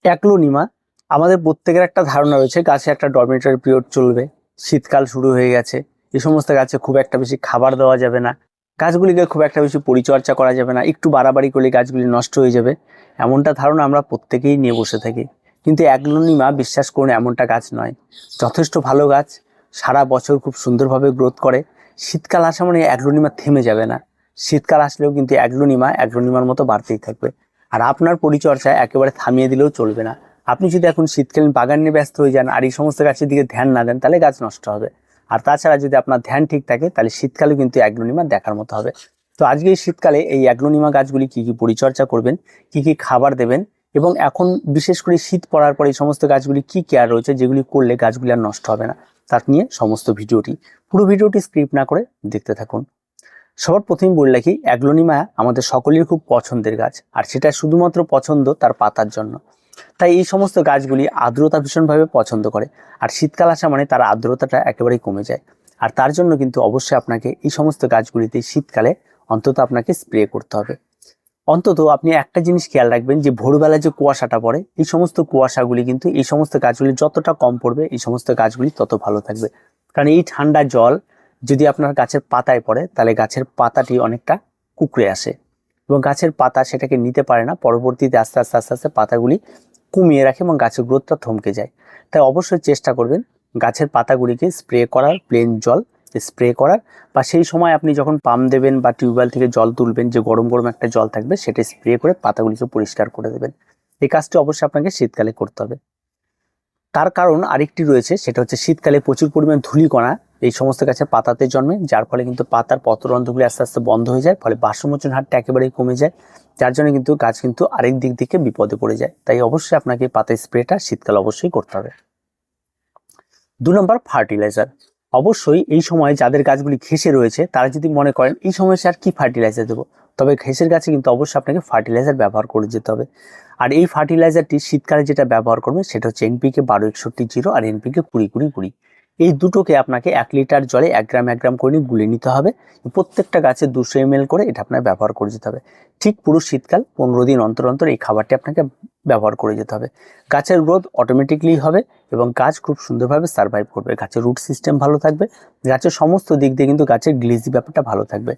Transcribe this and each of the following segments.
Aglaonema, আমাদের প্রত্যেকের একটা ধারণা রয়েছে গাছে একটা ডরমেটরি পিরিয়ড চলবে, শীতকাল শুরু হয়ে গেছে, এই সমস্ত গাছে খুব একটা বেশি খাবার দেওয়া যাবে না, গাছগুলিকে খুব একটা বেশি পরিচর্যা করা যাবে না, একটু বাড়াবাড়ি করলে গাছগুলি নষ্ট হয়ে যাবে, এমনটা ধারণা আমরা প্রত্যেকেই নিয়ে বসে থাকি। কিন্তু অ্যাগ্লোনিমা, বিশ্বাস করুন, এমনটা গাছ নয়। যথেষ্ট ভালো গাছ, সারা বছর খুব সুন্দরভাবে গ্রোথ করে। শীতকাল আসা মানে অ্যাগ্লোনিমা থেমে যাবে না, শীতকাল আসলেও কিন্তু অ্যাগ্লোনিমার মতো বাড়তেই থাকবে। আর আপনার পরিচর্যা একেবারে থামিয়ে দিলেও চলবে না। আপনি যদি এখন শীতকালীন বাগান নিয়ে ব্যস্ত হয়ে যান আর এই সমস্ত গাছের দিকে ধ্যান না দেন, তাহলে গাছ নষ্ট হবে। আর তাছাড়া যদি আপনার ধ্যান ঠিক থাকে, তাহলে শীতকালে কিন্তু অ্যাগ্লোনিমা দেখার মতো হবে। তো আজকে এই শীতকালে এই অ্যাগ্লোনিমা গাছগুলি কি কি পরিচর্যা করবেন, কি কি খাবার দেবেন, এবং এখন বিশেষ করে শীত পড়ার পর এই সমস্ত গাছগুলি কি কেয়ার রয়েছে যেগুলি করলে গাছগুলি আর নষ্ট হবে না, তার নিয়ে সমস্ত পুরো ভিডিওটি স্ক্রিপ্ট না করে দেখতে থাকুন। সবার প্রথমে বলে রাখি, অ্যাগ্লোনিমা আমাদের সকলের খুব পছন্দের গাছ, আর সেটা শুধুমাত্র পছন্দ তার পাতার জন্য। তাই এই সমস্ত গাছগুলি আর্দ্রতা ভীষণভাবে পছন্দ করে, আর শীতকাল আসা মানে তার আর্দ্রতাটা একেবারেই কমে যায়। আর তার জন্য কিন্তু অবশ্যই আপনাকে এই সমস্ত গাছগুলিতে শীতকালে অন্তত আপনাকে স্প্রে করতে হবে। অন্তত আপনি একটা জিনিস খেয়াল রাখবেন, যে ভোরবেলায় যে কুয়াশাটা পড়ে, এই সমস্ত কুয়াশাগুলি কিন্তু এই সমস্ত গাছগুলি যতটা কম পড়বে, এই সমস্ত গাছগুলি তত ভালো থাকবে। কারণ এই ঠান্ডা জল যদি আপনার গাছের পাতায় পড়ে, তাহলে গাছের পাতাটি অনেকটা কুঁকড়ে আসে এবং গাছের পাতা সেটাকে নিতে পারে না, পরবর্তীতে আস্তে আস্তে আস্তে আস্তে পাতাগুলি কমিয়ে রাখে এবং গাছের গ্রোথটা থমকে যায়। তাই অবশ্যই চেষ্টা করবেন গাছের পাতাগুলিকে স্প্রে করার, প্লেন জল স্প্রে করার, বা সেই সময় আপনি যখন পাম্প দেবেন বা টিউবওয়েল থেকে জল তুলবেন, যে গরম গরম একটা জল থাকবে, সেটা স্প্রে করে পাতাগুলিকে পরিষ্কার করে দেবেন। এই কাজটি অবশ্যই আপনাকে শীতকালে করতে হবে। তার কারণ আরেকটি রয়েছে, সেটা হচ্ছে শীতকালে প্রচুর পরিমাণ ধূলিকণা এই সমস্ত গাছের পাতাতে জন্মে, যার ফলে কিন্তু পাতার পত্ররন্ধ্রগুলি আস্তে আস্তে বন্ধ হয়ে যায়, ফলে বাষ্পমোচন হারটা একেবারেই কমে যায়, যার জন্য কিন্তু গাছ কিন্তু আরেক দিক থেকে বিপদে পড়ে যায়। তাই অবশ্যই আপনাকে পাতা স্প্রেটা শীতকালে অবশ্যই করতে হবে। 2 নম্বর, ফার্টিলাইজার। অবশ্যই এই সময় যাদের গাছগুলি ঘেঁষে রয়েছে, তারা যদি মনে করেন এই সময় আর কি ফার্টিলাইজার দেবো, তবে ঘেঁষের গাছে কিন্তু অবশ্যই আপনাকে ফার্টিলাইজার ব্যবহার করে যেতে হবে। আর এই ফার্টিলাইজারটি শীতকালে যেটা ব্যবহার করবেন, সেটা হচ্ছে এনপিকে 1261 আর এনপিকে 20 এই দুটোকে আপনাকে 1 লিটার জলে 1 গ্রাম 1 গ্রাম করে গুলে নিতে হবে। প্রত্যেকটা গাছে 200 ml করে এটা আপনার ব্যবহার করে যেতে হবে। ঠিক পুরো শীতকাল 15 দিন অন্তর অন্তর এই খাবারটি আপনাকে ব্যবহার করে যেতে হবে। গাছের গ্রোথ অটোমেটিকলি হবে এবং গাছ খুব সুন্দরভাবে সার্ভাইভ করবে, গাছের রুট সিস্টেম ভালো থাকবে, গাছের সমস্ত দিক দিয়ে কিন্তু গাছের গ্লিজি ব্যাপারটা ভালো থাকবে।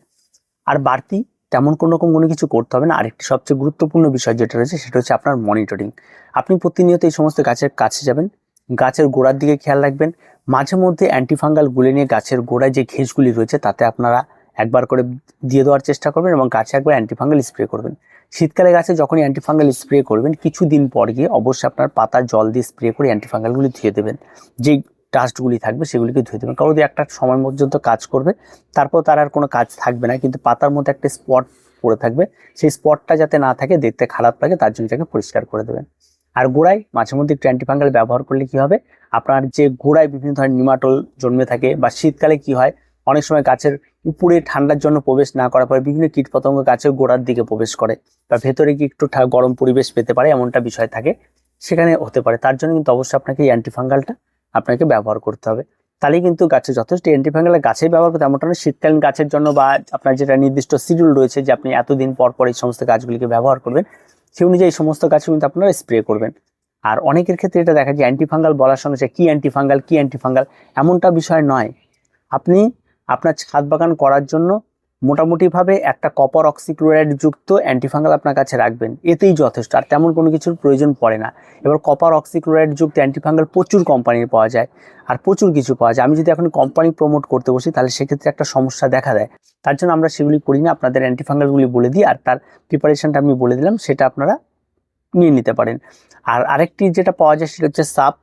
আর বাড়তি তেমন কোনো কিছু করতে হবে না। আরেকটি সবচেয়ে গুরুত্বপূর্ণ বিষয় যেটা রয়েছে, সেটা হচ্ছে আপনার মনিটরিং। আপনি প্রতিনিয়ত এই সমস্ত গাছের কাছে যাবেন, গাছের গোড়ার দিকে খেয়াল রাখবেন, মাঝে মধ্যে অ্যান্টিফাঙ্গাল গুলে নিয়ে গাছের গোড়ায় যে ঘেঁষগুলি রয়েছে তাতে আপনারা একবার করে দিয়ে দেওয়ার চেষ্টা করবেন এবং গাছে একবার অ্যান্টিফাঙ্গাল স্প্রে করবেন। শীতকালে গাছে যখনই অ্যান্টিফাঙ্গাল স্প্রে করবেন, কিছুদিন পর গিয়ে অবশ্যই আপনার পাতা জল দিয়ে স্প্রে করে অ্যান্টিফাঙ্গালগুলি ধুয়ে দেবেন। যেই ডাস্টগুলি থাকবে সেগুলিকে ধুয়ে দেবেন, কারণ একটা সময় পর্যন্ত কাজ করবে, তারপর তার আর কোনো কাজ থাকবে না, কিন্তু পাতার মধ্যে একটা স্পট পড়ে থাকবে, সেই স্পটটা যাতে না থাকে, দেখতে খারাপ লাগে, তার জন্য এটাকে পরিষ্কার করে দেবেন। আর গোড়ায় মাঝে মধ্যে একটু অ্যান্টিফাঙ্গাল ব্যবহার করলে কি হবে, আপনার যে গোড়ায় বিভিন্ন ধরনের নিমাটোল জন্মে থাকে, বা শীতকালে কি হয়, অনেক সময় গাছের উপরে ঠান্ডার জন্য প্রবেশ না করার পরে বিভিন্ন কীটপতঙ্গ গাছের গোড়ার দিকে প্রবেশ করে, বা ভেতরে কি একটু গরম পরিবেশ পেতে পারে, এমনটা বিষয় থাকে, সেখানে হতে পারে। তার জন্য কিন্তু অবশ্যই আপনাকে এই অ্যান্টিফাঙ্গালটা আপনাকে ব্যবহার করতে হবে। তাহলে কিন্তু গাছে যথেষ্ট অ্যান্টিফাঙ্গাল গাছেই ব্যবহার করতে, এমনটা না শীতকালীন গাছের জন্য বা আপনার যেটা নির্দিষ্ট শিডিউল রয়েছে যে আপনি এতদিন পর পর এই সমস্ত গাছগুলিকে ব্যবহার করবেন, সেই অনুযায়ী এই সমস্ত গাছ কিন্তু আপনারা স্প্রে করবেন। আর অনেকের ক্ষেত্রে এটা দেখা যায় অ্যান্টিফাঙ্গাল বলার সঙ্গে সে কি অ্যান্টিফাঙ্গাল এমনটা বিষয় নয়। আপনি আপনার ছাদ বাগান করার জন্য মোটামুটিভাবে একটা কপার অক্সিক্লোরাইড যুক্ত অ্যান্টিফাঙ্গাল আপনার কাছে রাখবেন, এতেই যথেষ্ট, আর তেমন কোনো কিছুর প্রয়োজন পড়ে না। এবার কপার অক্সিক্লোরাইড যুক্ত অ্যান্টিফাঙ্গাল প্রচুর কোম্পানির পাওয়া যায়, আর প্রচুর কিছু পাওয়া যায়। আমি যদি এখন কোম্পানি প্রমোট করতে বসি, তাহলে সেক্ষেত্রে একটা সমস্যা দেখা দেয়, তার জন্য আমরা সেগুলি করি না। আপনাদের অ্যান্টিফাঙ্গালগুলি বলে দিই, আর তার প্রিপারেশনটা আমি বলে দিলাম, সেটা আপনারা নিয়ে নিতে পারেন। আর আরেকটি যেটা পাওয়া যায় সেটা হচ্ছে সাপ,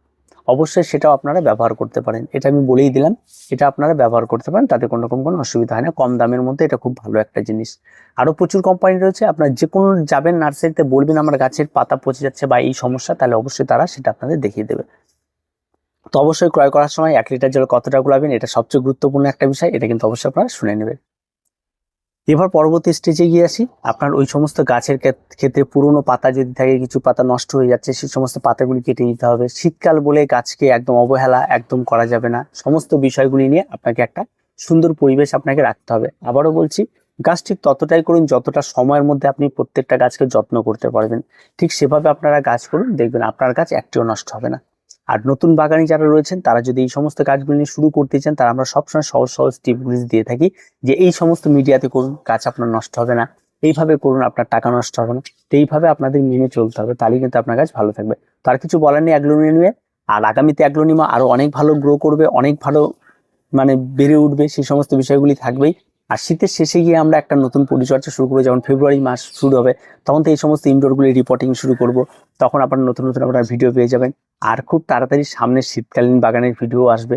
অবশ্যই সেটাও আপনারা ব্যবহার করতে পারেন, এটা আমি বলেই দিলাম, এটা আপনারা ব্যবহার করতে পারেন, তাতে কোনো রকম কোনো অসুবিধা হয় না, কম দামের মধ্যে এটা খুব ভালো একটা জিনিস। আরও প্রচুর কোম্পানি রয়েছে, আপনার যে কোনো যাবেন নার্সারিতে, বলবেন আমার গাছের পাতা পচে যাচ্ছে বা এই সমস্যা, তাহলে অবশ্যই তারা সেটা আপনাদের দেখিয়ে দেবে। তো অবশ্যই ক্রয় করার সময় 1 লিটার জল কতটা গুলাবেন, এটা সবচেয়ে গুরুত্বপূর্ণ একটা বিষয়, এটা কিন্তু অবশ্যই আপনারা শুনে নেবেন। এবার পরবর্তী স্টেজে গিয়ে আসি, আপনার ওই সমস্ত গাছের ক্ষেত্রে পুরনো পাতা যদি থাকে, কিছু পাতা নষ্ট হয়ে যাচ্ছে, সেই সমস্ত পাতাগুলি কেটে দিতে হবে। শীতকাল বলে গাছকে একদম অবহেলা একদম করা যাবে না, সমস্ত বিষয়গুলি নিয়ে আপনাকে একটা সুন্দর পরিবেশ আপনাকে রাখতে হবে। আবারও বলছি, গাছ ঠিক ততটাই করুন যতটা সময়ের মধ্যে আপনি প্রত্যেকটা গাছকে যত্ন করতে পারবেন। ঠিক সেভাবে আপনারা গাছ করুন, দেখবেন আপনার গাছ একটিও নষ্ট হবে না। আর নতুন বাগানি যারা রয়েছেন তারা যদি এই সমস্ত গাছগুলি নিয়ে শুরু করতে চান, তারা আমরা সবসময় সহজ সহজ টিপগুলি দিয়ে থাকি যে এই সমস্ত মিডিয়াতে করুন, গাছ আপনার নষ্ট হবে না, এইভাবে করুন আপনার টাকা নষ্ট হবে না। তো এইভাবে আপনাদের মেনে চলতে হবে, তাহলেই কিন্তু আপনার গাছ ভালো থাকবে। তার কিছু বলার নেই অ্যাগ্লোনিমা নিয়ে। আর আগামীতে অ্যাগ্লোনিমা আরো অনেক ভালো গ্রো করবে, অনেক ভালো মানে বেড়ে উঠবে, সেই সমস্ত বিষয়গুলি থাকবেই। আর শীতের শেষে গিয়ে আমরা একটা নতুন পরিচর্যা শুরু করবো, যেমন ফেব্রুয়ারি মাস শুরু হবে, তখন তো এই সমস্ত ইনডোরগুলি রিপোর্টিং শুরু করব। তখন আপনার নতুন নতুন আপনারা ভিডিও পেয়ে যাবেন। আর খুব তাড়াতাড়ি সামনে শীতকালীন বাগানের ভিডিও আসবে।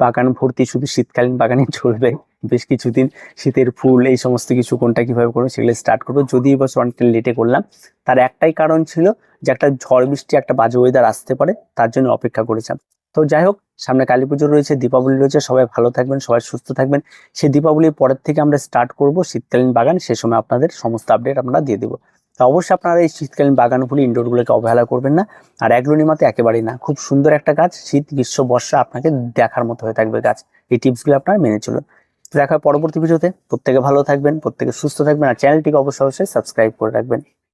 বাগান ভর্তি শুধু শীতকালীন বাগানে চলবে বেশ কিছুদিন। শীতের ফুল এই সমস্ত কিছু কোনটা কিভাবে করবো সেগুলো স্টার্ট করবো। যদি এবছর অনেকটা লেটে করলাম, তার একটাই কারণ ছিল যে একটা ঝড় বৃষ্টি, একটা বাজে ওয়েদার আসতে পারে, তার জন্য অপেক্ষা করেছিলাম। তো যাই হোক, সামনে কালী পুজো রয়েছে, দীপাবলি রয়েছে, সবাই ভালো থাকবেন, সবাই সুস্থ থাকবেন। সেই দীপাবলির পরের থেকে আমরা স্টার্ট করব শীতকালীন বাগান, সে সময় আপনাদের সমস্ত আপডেট আমরা দিয়ে দেবো। তো অবশ্যই আপনারা এই শীতকালীন বাগানগুলি ইনডোরগুলোকে অবহেলা করবেন না। আর অ্যাগ্লোনিমাতে একেবারেই না, খুব সুন্দর একটা গাছ, শীত গ্রীষ্ম বর্ষা আপনাকে দেখার মতো হয়ে থাকবে গাছ। এই টিপসগুলো আপনারা মেনে চলুন। তো দেখা হয় পরবর্তী ভিডিওতে। প্রত্যেকে ভালো থাকবেন, প্রত্যেকে সুস্থ থাকবেন, আর চ্যানেলটিকে অবশ্যই অবশ্যই সাবস্ক্রাইব করে রাখবেন।